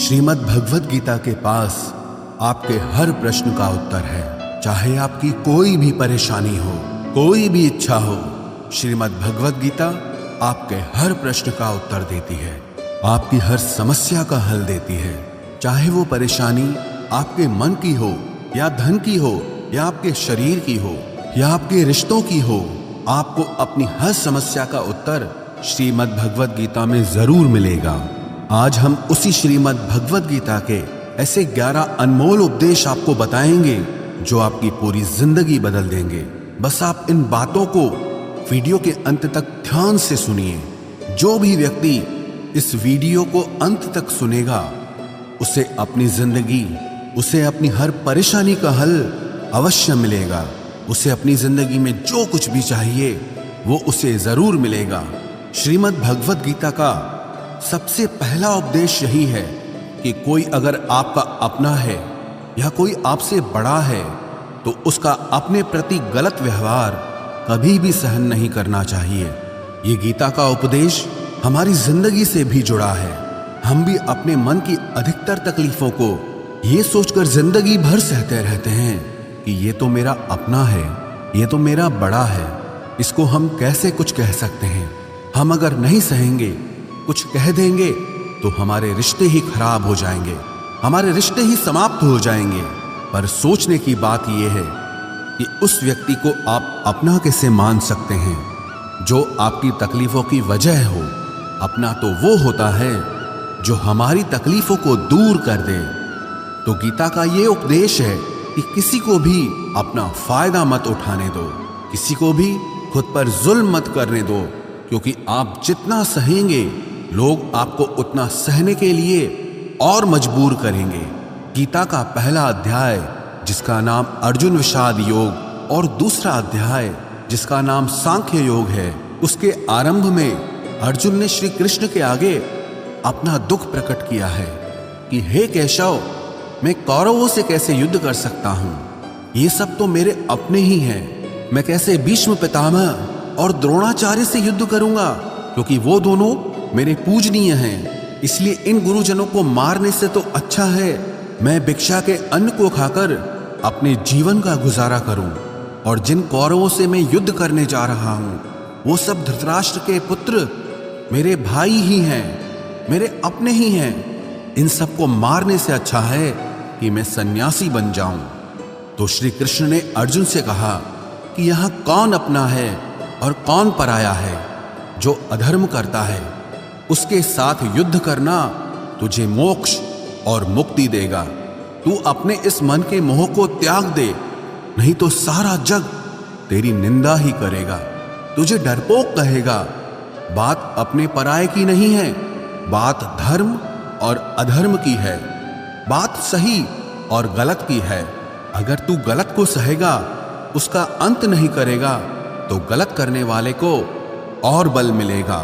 श्रीमद् भगवद गीता के पास आपके हर प्रश्न का उत्तर है। चाहे आपकी कोई भी परेशानी हो, कोई भी इच्छा हो, श्रीमद् भगवद गीता आपके हर प्रश्न का उत्तर देती है, आपकी हर समस्या का हल देती है। चाहे वो परेशानी आपके मन की हो या धन की हो या आपके शरीर की हो या आपके रिश्तों की हो, आपको अपनी हर समस्या का उत्तर श्रीमद् भगवद गीता में जरूर मिलेगा। आज हम उसी श्रीमद् भगवद गीता के ऐसे 11 अनमोल उपदेश आपको बताएंगे जो आपकी पूरी जिंदगी बदल देंगे। बस आप इन बातों को वीडियो के अंत तक ध्यान से सुनिए। जो भी व्यक्ति इस वीडियो को अंत तक सुनेगा उसे अपनी जिंदगी, उसे अपनी हर परेशानी का हल अवश्य मिलेगा। उसे अपनी जिंदगी में जो कुछ भी चाहिए वो उसे जरूर मिलेगा। श्रीमद् भगवद गीता का सबसे पहला उपदेश यही है कि कोई अगर आपका अपना है या कोई आपसे बड़ा है तो उसका अपने प्रति गलत व्यवहार कभी भी सहन नहीं करना चाहिए। ये गीता का उपदेश हमारी जिंदगी से भी जुड़ा है। हम भी अपने मन की अधिकतर तकलीफों को ये सोचकर जिंदगी भर सहते रहते हैं कि ये तो मेरा अपना है, ये तो मेरा बड़ा है, इसको हम कैसे कुछ कह सकते हैं। हम अगर नहीं सहेंगे, कुछ कह देंगे तो हमारे रिश्ते ही खराब हो जाएंगे, हमारे रिश्ते ही समाप्त हो जाएंगे। पर सोचने की बात यह है कि उस व्यक्ति को आप अपना कैसे मान सकते हैं जो आपकी तकलीफों की वजह हो। अपना तो वो होता है जो हमारी तकलीफों को दूर कर दे। तो गीता का ये उपदेश है कि किसी को भी अपना फायदा मत उठाने दो, किसी को भी खुद पर जुल्म मत करने दो, क्योंकि आप जितना सहेंगे लोग आपको उतना सहने के लिए और मजबूर करेंगे। गीता का पहला अध्याय जिसका नाम अर्जुन विषाद योग और दूसरा अध्याय जिसका नाम सांख्य योग है, उसके आरंभ में अर्जुन ने श्री कृष्ण के आगे अपना दुख प्रकट किया है कि हे केशव, मैं कौरवों से कैसे युद्ध कर सकता हूं, ये सब तो मेरे अपने ही हैं। मैं कैसे भीष्म पितामह और द्रोणाचार्य से युद्ध करूंगा, क्योंकि वो दोनों मेरे पूजनीय हैं। इसलिए इन गुरुजनों को मारने से तो अच्छा है मैं भिक्षा के अन्न को खाकर अपने जीवन का गुजारा करूं। और जिन कौरवों से मैं युद्ध करने जा रहा हूं वो सब धृतराष्ट्र के पुत्र मेरे भाई ही हैं, मेरे अपने ही हैं। इन सबको मारने से अच्छा है कि मैं सन्यासी बन जाऊं। तो श्री कृष्ण ने अर्जुन से कहा कि यहां कौन अपना है और कौन पराया है। जो अधर्म करता है उसके साथ युद्ध करना तुझे मोक्ष और मुक्ति देगा। तू अपने इस मन के मोह को त्याग दे, नहीं तो सारा जग तेरी निंदा ही करेगा, तुझे डरपोक कहेगा। बात अपने पराये की नहीं है, बात धर्म और अधर्म की है, बात सही और गलत की है। अगर तू गलत को सहेगा, उसका अंत नहीं करेगा, तो गलत करने वाले को और बल मिलेगा,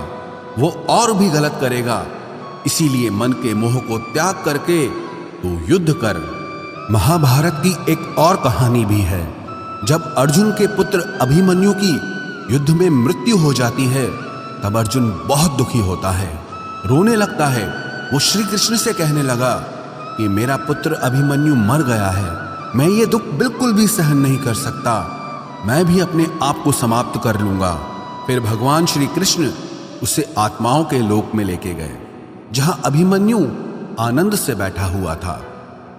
वो और भी गलत करेगा। इसीलिए मन के मोह को त्याग करके तू युद्ध कर। महाभारत की एक और कहानी भी है। जब अर्जुन के पुत्र अभिमन्यु की युद्ध में मृत्यु हो जाती है तब अर्जुन बहुत दुखी होता है, रोने लगता है। वो श्री कृष्ण से कहने लगा कि मेरा पुत्र अभिमन्यु मर गया है, मैं ये दुख बिल्कुल भी सहन नहीं कर सकता, मैं भी अपने आप को समाप्त कर लूंगा। फिर भगवान श्री कृष्ण उसे आत्माओं के लोक में लेके गए, जहां अभिमन्यु आनंद से बैठा हुआ था,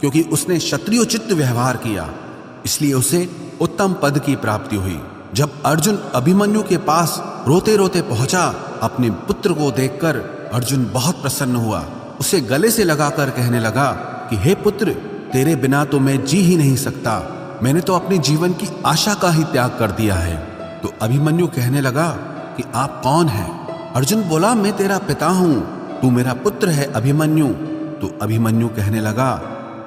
क्योंकि उसने क्षत्रियोचित व्यवहार किया, इसलिए उसे उत्तम पद की प्राप्ति हुई। जब अर्जुन अभिमन्यु के पास रोते रोते पहुंचा, अपने पुत्र को देखकर अर्जुन बहुत प्रसन्न हुआ। उसे गले से लगाकर कहने लगा कि हे पुत्र, तेरे बिना तो मैं जी ही नहीं सकता, मैंने तो अपने जीवन की आशा का ही त्याग कर दिया है। तो अभिमन्यु कहने लगा कि आप कौन हैं? अर्जुन बोला, मैं तेरा पिता हूं, तू मेरा पुत्र है अभिमन्यु। तो अभिमन्यु कहने लगा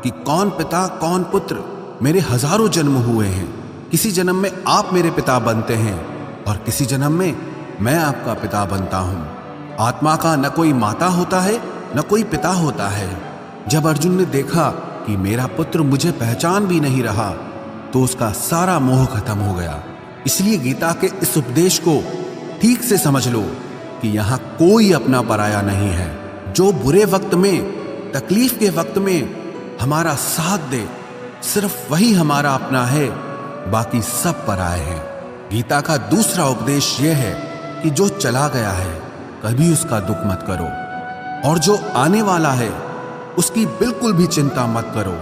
कि कौन पिता कौन पुत्र, मेरे हजारों जन्म हुए हैं, किसी जन्म में आप मेरे पिता बनते हैं और किसी जन्म में मैं आपका पिता बनता हूं। आत्मा का न कोई माता होता है न कोई पिता होता है। जब अर्जुन ने देखा कि मेरा पुत्र मुझे पहचान भी नहीं रहा तो उसका सारा मोह खत्म हो गया। इसलिए गीता के इस उपदेश को ठीक से समझ लो कि यहां कोई अपना पराया नहीं है। जो बुरे वक्त में तकलीफ के वक्त में हमारा साथ दे, सिर्फ वही हमारा अपना है, बाकी सब पराए हैं। गीता का दूसरा उपदेश यह है कि जो चला गया है कभी उसका दुख मत करो, और जो आने वाला है उसकी बिल्कुल भी चिंता मत करो।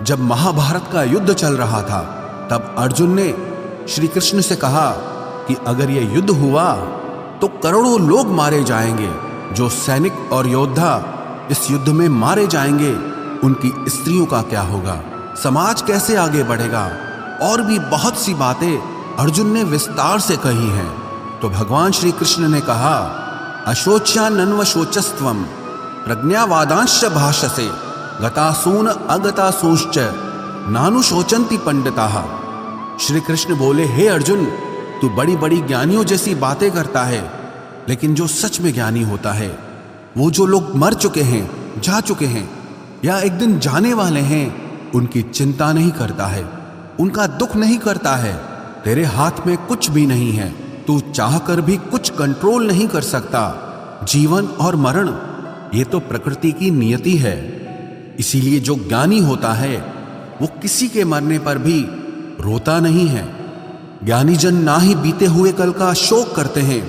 जब महाभारत का युद्ध चल रहा था तब अर्जुन ने श्री कृष्ण से कहा कि अगर यह युद्ध हुआ तो करोड़ों लोग मारे जाएंगे। जो सैनिक और योद्धा इस युद्ध में मारे जाएंगे उनकी स्त्रियों का क्या होगा, समाज कैसे आगे बढ़ेगा। और भी बहुत सी बातें अर्जुन ने विस्तार से कही हैं। तो भगवान श्री कृष्ण ने कहा, अशोच्यानन्व शोचस्त्वम प्रज्ञावादांश भाषसे गतासून अगतासूश्च नानुशोचन्ति पंडिताः। श्री कृष्ण बोले, हे अर्जुन, तू बड़ी बड़ी ज्ञानियों जैसी बातें करता है, लेकिन जो सच में ज्ञानी होता है, वो जो लोग मर चुके हैं, जा चुके हैं या एक दिन जाने वाले हैं, उनकी चिंता नहीं करता है, उनका दुख नहीं करता है। तेरे हाथ में कुछ भी नहीं है, तू चाहकर भी कुछ कंट्रोल नहीं कर सकता। जीवन और मरण ये तो प्रकृति की नियति है। इसीलिए जो ज्ञानी होता है वो किसी के मरने पर भी रोता नहीं है। ज्ञानी जन ना ही बीते हुए कल का शोक करते हैं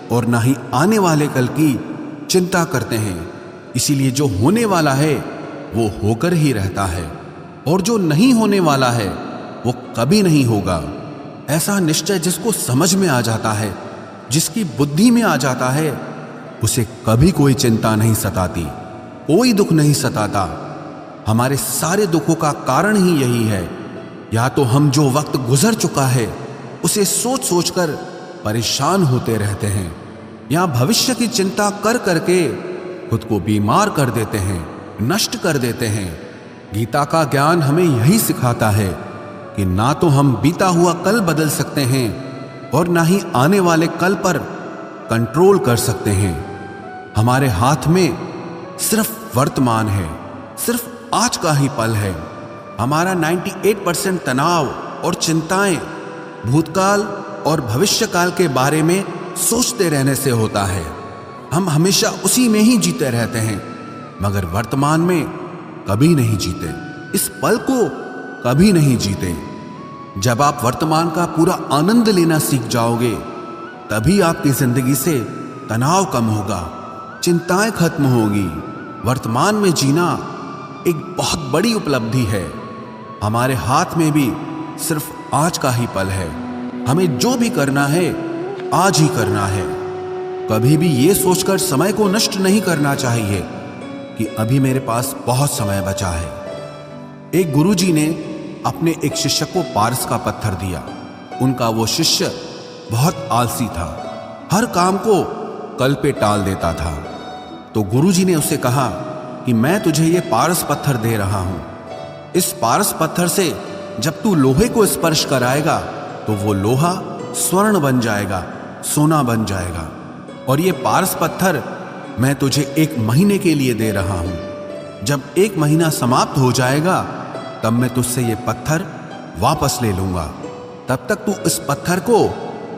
और ना ही आने वाले कल की चिंता करते हैं। इसीलिए जो होने वाला है वो होकर ही रहता है, और जो नहीं होने वाला है वो कभी नहीं होगा। ऐसा निश्चय जिसको समझ में आ जाता है, जिसकी बुद्धि में आ जाता है, उसे कभी कोई चिंता नहीं सताती, कोई दुख नहीं सताता। हमारे सारे दुखों का कारण ही यही है। या तो हम जो वक्त गुजर चुका है उसे सोच सोचकर परेशान होते रहते हैं, या भविष्य की चिंता कर करके खुद को बीमार कर देते हैं, नष्ट कर देते हैं। गीता का ज्ञान हमें यही सिखाता है कि ना तो हम बीता हुआ कल बदल सकते हैं और ना ही आने वाले कल पर कंट्रोल कर सकते हैं। हमारे हाथ में सिर्फ वर्तमान है, सिर्फ आज का ही पल है। हमारा 98% तनाव और चिंताएं भूतकाल और भविष्यकाल के बारे में सोचते रहने से होता है। हम हमेशा उसी में ही जीते रहते हैं, मगर वर्तमान में कभी नहीं जीते, इस पल को कभी नहीं जीते। जब आप वर्तमान का पूरा आनंद लेना सीख जाओगे, तभी आपकी जिंदगी से तनाव कम होगा, चिंताएं खत्म होगी। वर्तमान में जीना एक बहुत बड़ी उपलब्धि है। हमारे हाथ में भी सिर्फ आज का ही पल है। हमें जो भी करना है आज ही करना है। कभी भी ये सोचकर समय को नष्ट नहीं करना चाहिए कि अभी मेरे पास बहुत समय बचा है। एक गुरुजी ने अपने एक शिष्य को पारस का पत्थर दिया। उनका वो शिष्य बहुत आलसी था, हर काम को कल पे टाल देता था। तो गुरुजी ने उससे कहा कि मैं तुझे ये पारस पत्थर दे रहा हूं। इस पारस पत्थर से जब तू लोहे को स्पर्श कराएगा तो वो लोहा स्वर्ण बन जाएगा, सोना बन जाएगा। और ये पारस पत्थर मैं तुझे 1 महीने के लिए दे रहा हूं। जब 1 महीना समाप्त हो जाएगा तब मैं तुझसे ये पत्थर वापस ले लूंगा। तब तक तू इस पत्थर को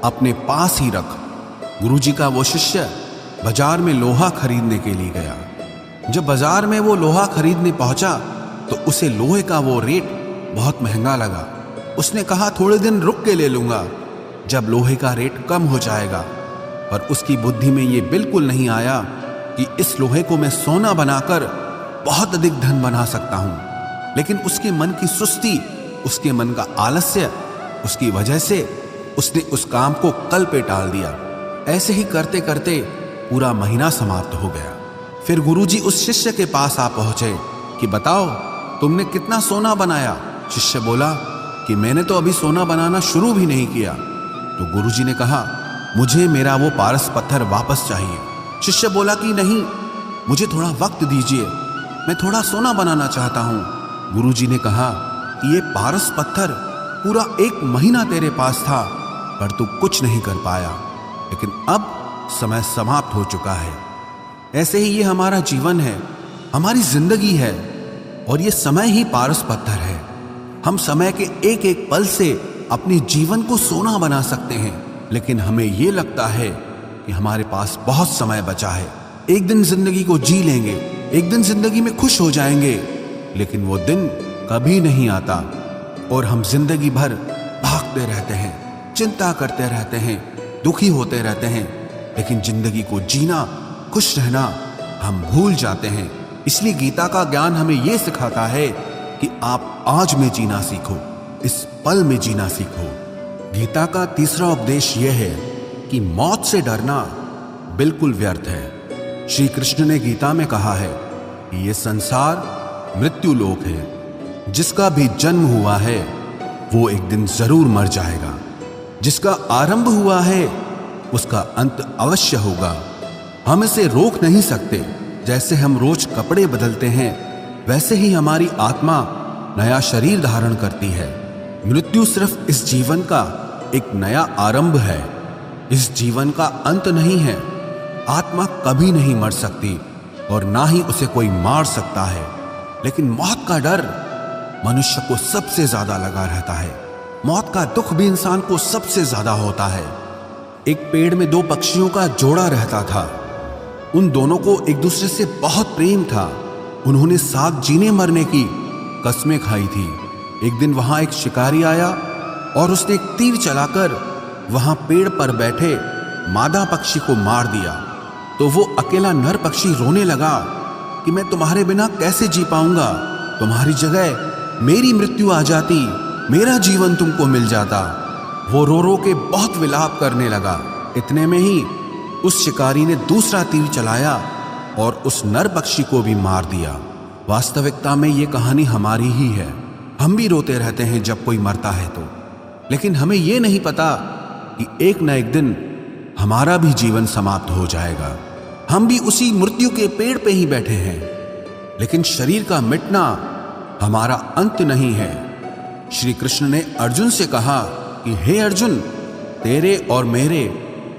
अपने पास ही रख। गुरुजी का वो शिष्य बाजार में लोहा खरीदने के लिए गया। जब बाजार में वो लोहा खरीदने पहुंचा तो उसे लोहे का वो रेट बहुत महंगा लगा। उसने कहा थोड़े दिन रुक के ले लूंगा, जब लोहे का रेट कम हो जाएगा। पर उसकी बुद्धि में ये बिल्कुल नहीं आया कि इस लोहे को मैं सोना बनाकर बहुत अधिक धन बना सकता हूं। लेकिन उसके मन की सुस्ती, उसके मन का आलस्य, उसकी वजह से उसने उस काम को कल पे टाल दिया। ऐसे ही करते करते पूरा महीना समाप्त हो गया। फिर गुरुजी उस शिष्य के पास आ पहुंचे कि बताओ तुमने कितना सोना बनाया। शिष्य बोला कि मैंने तो अभी सोना बनाना शुरू भी नहीं किया। तो गुरुजी ने कहा मुझे मेरा वो पारस पत्थर वापस चाहिए। शिष्य बोला कि नहीं, मुझे थोड़ा वक्त दीजिए, मैं थोड़ा सोना बनाना चाहता हूं। गुरुजी ने कहा कि ये पारस पत्थर पूरा 1 महीना तेरे पास था, पर तू कुछ नहीं कर पाया, लेकिन अब समय समाप्त हो चुका है। ऐसे ही ये हमारा जीवन है, हमारी जिंदगी है, और ये समय ही पारस पत्थर है। हम समय के एक एक पल से अपने जीवन को सोना बना सकते हैं, लेकिन हमें ये लगता है कि हमारे पास बहुत समय बचा है, एक दिन जिंदगी को जी लेंगे, एक दिन जिंदगी में खुश हो जाएंगे, लेकिन वो दिन कभी नहीं आता और हम जिंदगी भर भागते रहते हैं, चिंता करते रहते हैं, दुखी होते रहते हैं, लेकिन जिंदगी को जीना, खुश रहना हम भूल जाते हैं। इसलिए गीता का ज्ञान हमें यह सिखाता है कि आप आज में जीना सीखो, इस पल में जीना सीखो। गीता का तीसरा उपदेश यह है कि मौत से डरना बिल्कुल व्यर्थ है। श्री कृष्ण ने गीता में कहा है कि यह संसार मृत्यु लोक है। जिसका भी जन्म हुआ है वो एक दिन जरूर मर जाएगा। जिसका आरंभ हुआ है उसका अंत अवश्य होगा। हम इसे रोक नहीं सकते। जैसे हम रोज कपड़े बदलते हैं, वैसे ही हमारी आत्मा नया शरीर धारण करती है। मृत्यु सिर्फ इस जीवन का एक नया आरंभ है, इस जीवन का अंत नहीं है। आत्मा कभी नहीं मर सकती और ना ही उसे कोई मार सकता है, लेकिन मौत का डर मनुष्य को सबसे ज्यादा लगा रहता है। मौत का दुख भी इंसान को सबसे ज्यादा होता है। एक पेड़ में दो पक्षियों का जोड़ा रहता था। उन दोनों को एक दूसरे से बहुत प्रेम था। उन्होंने साथ जीने मरने की कस्में खाई थी। एक दिन वहां एक शिकारी आया और उसने एक तीर चलाकर वहां पेड़ पर बैठे मादा पक्षी को मार दिया। तो वो अकेला नर पक्षी रोने लगा कि मैं तुम्हारे बिना कैसे जी पाऊंगा। तुम्हारी जगह मेरी मृत्यु आ जाती, मेरा जीवन तुमको मिल जाता। वो रो रो के बहुत विलाप करने लगा। इतने में ही उस शिकारी ने दूसरा तीर चलाया और उस नर पक्षी को भी मार दिया। वास्तविकता में ये कहानी हमारी ही है। हम भी रोते रहते हैं जब कोई मरता है तो, लेकिन हमें ये नहीं पता कि एक न एक दिन हमारा भी जीवन समाप्त हो जाएगा। हम भी उसी मृत्यु के पेड़ पे ही बैठे हैं, लेकिन शरीर का मिटना हमारा अंत नहीं है। श्री कृष्ण ने अर्जुन से कहा कि हे अर्जुन, तेरे और मेरे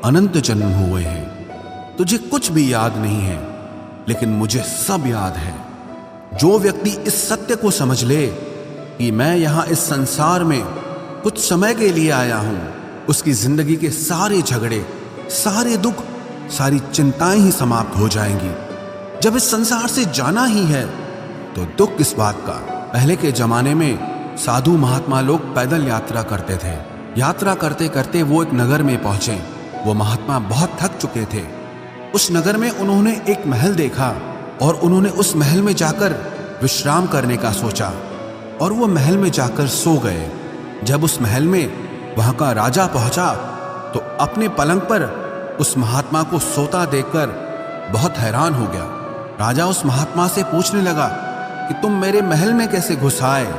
अनंत जन्म हुए हैं। तुझे कुछ भी याद नहीं है, लेकिन मुझे सब याद है। जो व्यक्ति इस सत्य को समझ ले कि मैं यहां इस संसार में कुछ समय के लिए आया हूं, उसकी जिंदगी के सारे झगड़े, सारे दुख, सारी चिंताएं ही समाप्त हो जाएंगी। जब इस संसार से जाना ही है तो दुख किस बात का। पहले के जमाने में साधु महात्मा लोग पैदल यात्रा करते थे। यात्रा करते करते वो एक नगर में पहुंचे। वो महात्मा बहुत थक चुके थे। उस नगर में उन्होंने एक महल देखा और उन्होंने उस महल में जाकर विश्राम करने का सोचा और वो महल में जाकर सो गए। जब उस महल में वहां का राजा पहुंचा तो अपने पलंग पर उस महात्मा को सोता देखकर बहुत हैरान हो गया। राजा उस महात्मा से पूछने लगा कि तुम मेरे महल में कैसे घुस आए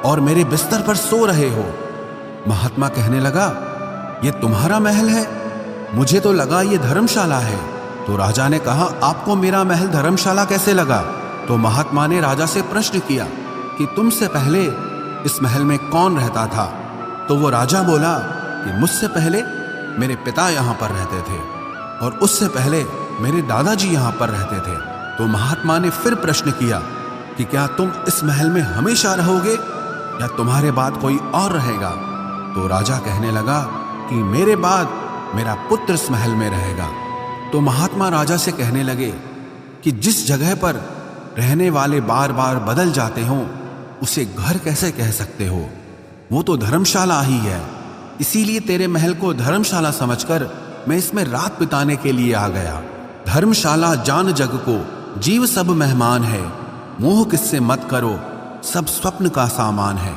और मेरे बिस्तर पर सो रहे हो। महात्मा कहने लगा, ये तुम्हारा महल है? मुझे तो लगा ये धर्मशाला है। तो राजा ने कहा, आपको मेरा महल धर्मशाला कैसे लगा? तो महात्मा ने राजा से प्रश्न किया कि तुमसे पहले इस महल में कौन रहता था? तो वो राजा बोला कि मुझसे पहले मेरे पिता यहाँ पर रहते थे और उससे पहले मेरे दादाजी यहाँ पर रहते थे। तो महात्मा ने फिर प्रश्न किया कि क्या तुम इस महल में हमेशा रहोगे या तुम्हारे बाद कोई और रहेगा? तो राजा कहने लगा कि मेरे बाद मेरा पुत्र इस महल में रहेगा। तो महात्मा राजा से कहने लगे कि जिस जगह पर रहने वाले बार बार बदल जाते हो उसे घर कैसे कह सकते हो? वो तो धर्मशाला ही है। इसीलिए तेरे महल को धर्मशाला समझकर मैं इसमें रात बिताने के लिए आ गया। धर्मशाला जान जग को, जीव सब मेहमान है। मोह किससे मत करो, सब स्वप्न का सामान है।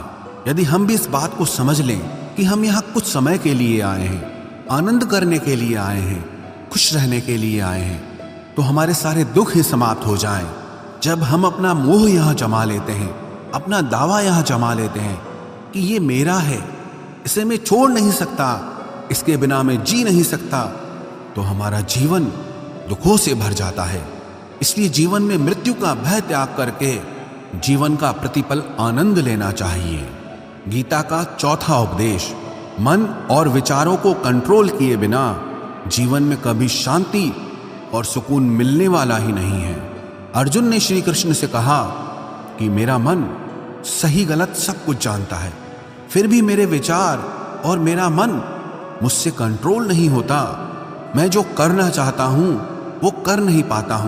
यदि हम भी इस बात को समझ लें कि हम यहाँ कुछ समय के लिए आए हैं, आनंद करने के लिए आए हैं, खुश रहने के लिए आए हैं, तो हमारे सारे दुख ही समाप्त हो जाएं। जब हम अपना मोह यहाँ जमा लेते हैं, अपना दावा यहाँ जमा लेते हैं कि ये मेरा है, इसे मैं छोड़ नहीं सकता, इसके बिना मैं जी नहीं सकता, तो हमारा जीवन दुखों से भर जाता है। इसलिए जीवन में मृत्यु का भय त्याग करके जीवन का प्रतिपल आनंद लेना चाहिए। गीता का चौथा उपदेश, मन और विचारों को कंट्रोल किए बिना जीवन में कभी शांति और सुकून मिलने वाला ही नहीं है। अर्जुन ने श्री कृष्ण से कहा कि मेरा मन सही गलत सब कुछ जानता है, फिर भी मेरे विचार और मेरा मन मुझसे कंट्रोल नहीं होता। मैं जो करना चाहता हूं वो कर नहीं पाता हूं।